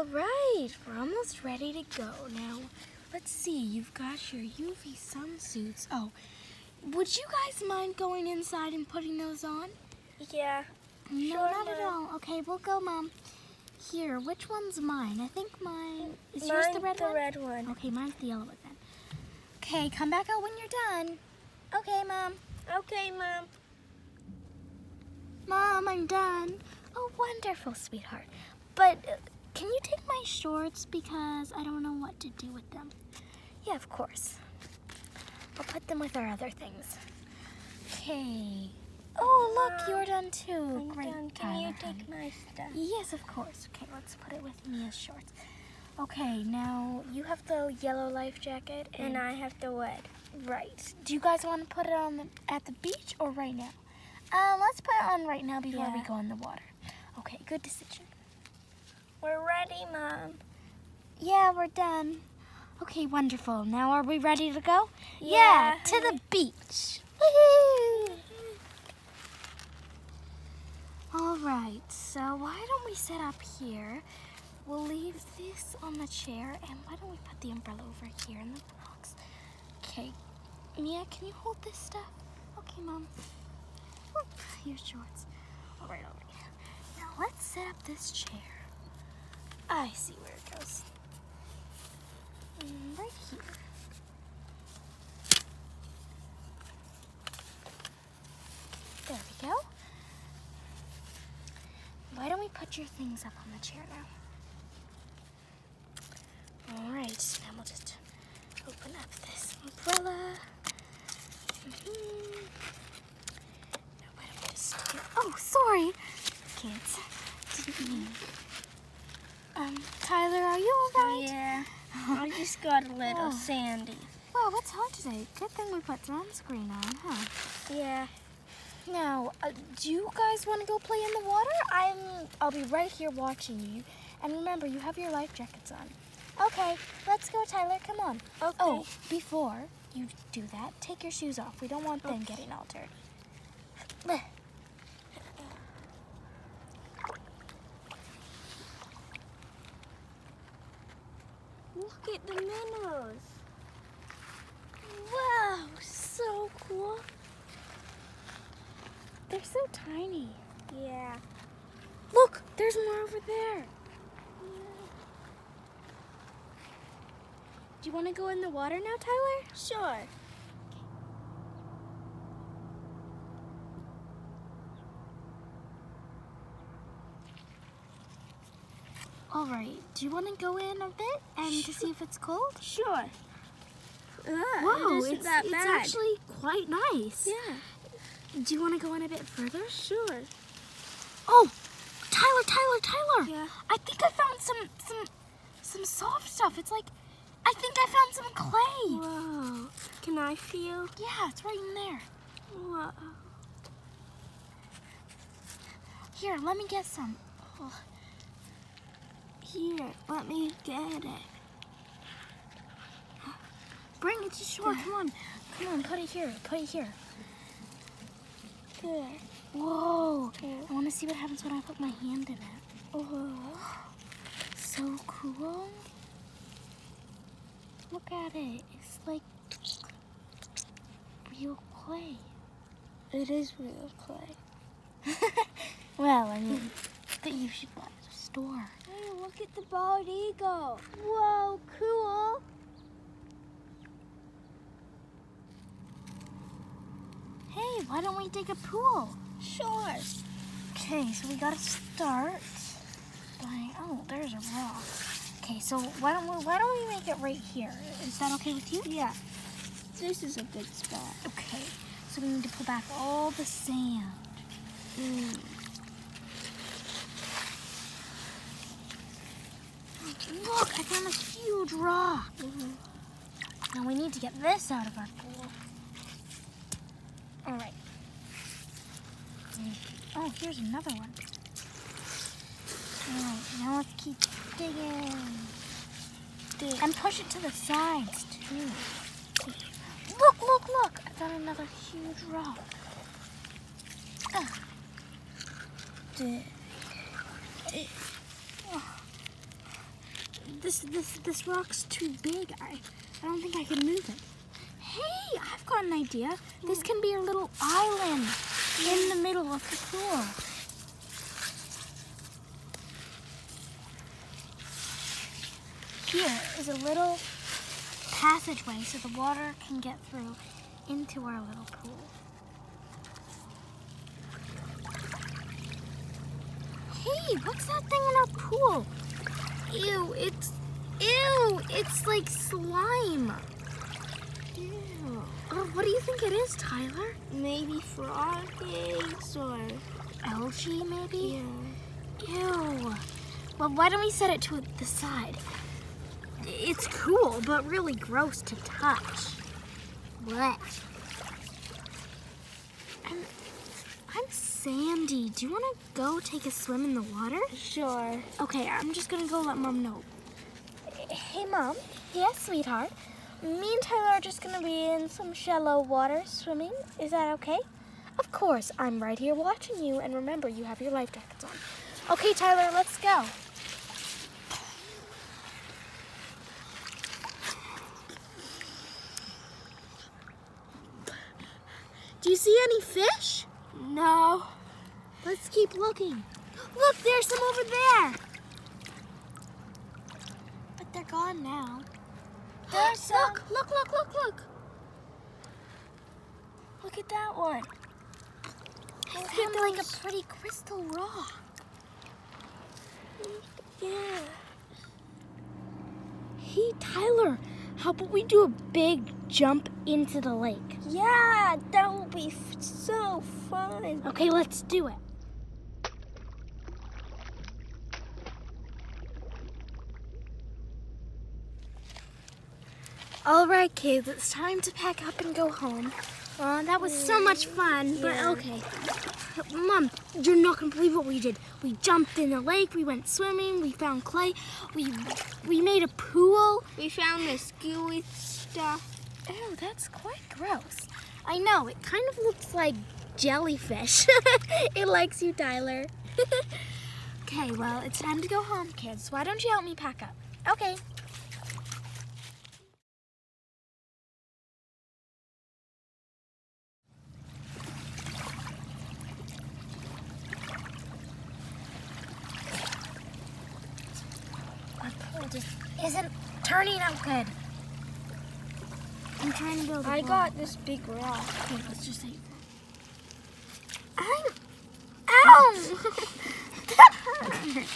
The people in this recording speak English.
All right, we're almost ready to go. Now, let's see, you've got your UV sunsuits. Oh, would you guys mind going inside and putting those on? Yeah. No, Sure, not at Mom. all. Okay, we'll go, Mom. Here, which one's mine? I think mine... Is yours the red one? Mine's the red one. Okay, mine's the yellow one then. Okay, come back out when you're done. Okay, Mom. Okay, Mom. Mom, I'm done. Oh, wonderful, sweetheart. But can you take my shorts because I don't know what to do with them? Yeah, of course. I'll put them with our other things. Okay. Oh, look, you're done too. I'm Great, done. Can you take my stuff? Yes, of course. Okay, let's put it with Mia's shorts. Okay, now you have the yellow life jacket And I have the red. right. Do you guys want to put it on at the beach or right now? Let's put it on right now before we Yeah. go in the water. Okay, good decision. We're ready, Mom. Yeah, we're done. Okay, wonderful. Now are we ready to go? Yeah. To the beach. Woohoo! All right, so why don't we sit up here? We'll leave this on the chair, and why don't we put the umbrella over here in the box? Okay, Mia, can you hold this stuff? Okay, Mom. Whoop, your shorts. All right. Now let's set up this chair. I see where it goes. Right here. There we go. Why don't we put your things up on the chair now? All right, now we'll just open up this umbrella. Now why don't we just do... Oh, sorry, kids. Didn't mean. Tyler, are you all right? Yeah. I just got a little sandy. Wow, what's hot today? Good thing we put sunscreen on, huh? Yeah. Now, do you guys want to go play in the water? I'll be right here watching you. And remember, you have your life jackets on. Okay, let's go, Tyler. Come on. Okay. Oh, before you do that, take your shoes off. We don't want them getting all dirty. Look at the minnows. Wow, so cool. They're so tiny. Yeah. Look, there's more over there. Do you want to go in the water now, Tyler? Sure. All right. Do you want to go in a bit and to see if it's cold? Sure. Wow, it isn't that it's bad. actually quite nice. Yeah. Do you want to go in a bit further? Sure. Oh, Tyler. Yeah. I think I found some soft stuff. It's like, I think I found some clay. Whoa. Can I feel? Yeah, it's right in there. Whoa. Here, let me get some. Oh. Here, let me get it. Bring it to shore. Come on, put it here. Good. Whoa. I want to see what happens when I put my hand in it. Oh. So cool. Look at it. It's like real clay. It is real clay. Well, I mean, but you should buy it at a store. Hey, look at the bald eagle. Whoa, cool. Hey, why don't we dig a pool? Sure. Okay, so we gotta start by, oh, there's a rock. Okay, so why don't we make it right here? Is that okay with you? Yeah. This is a good spot. Okay, so we need to pull back all the sand. Look, I found this huge rock. Now we need to get this out of our pool. All right. Oh, here's another one. All right, now let's keep digging. And push it to the sides, too. Look! I found another huge rock. this rock's too big. I don't think I can move it. Hey, I've got an idea. This can be a little island in the middle of the pool. Here is a little passageway so the water can get through into our little pool. Hey, what's that thing in our pool? Ew, it's like slime. Ew. Oh, what do you think it is, Tyler? Maybe frog eggs or... Algae, maybe? Yeah. Ew. Well, why don't we set it to the side? It's cool, but really gross to touch. What? I'm Sandy. Do you want to go take a swim in the water? Sure. Okay, I'm just going to go let Mom know. Hey, Mom. Yes, sweetheart. Me and Tyler are just going to be in some shallow water swimming. Is that okay? Of course. I'm right here watching you. And remember, you have your life jackets on. Okay, Tyler, let's go. Do you see any fish? No. Let's keep looking. Look, there's some over there. But they're gone now. There's some. Look. Look at that one. It's got like a pretty crystal rock. Yeah. Hey, Tyler, how about we do a big jump into the lake? Yeah, that will be so fun. Okay, let's do it. All right, kids, it's time to pack up and go home. That was so much fun, but Yeah. okay. Mom, you're not gonna believe what we did. We jumped in the lake, we went swimming, we found clay, we made a pool. We found this gooey stuff. Ew, that's quite gross. I know, it kind of looks like jellyfish. It likes you, Tyler. Okay, well, it's time to go home, kids. Why don't you help me pack up? Okay. My pool just isn't turning out good. I'm trying to build a I wall. got this big rock. Okay, let's just say. Ow! That hurt.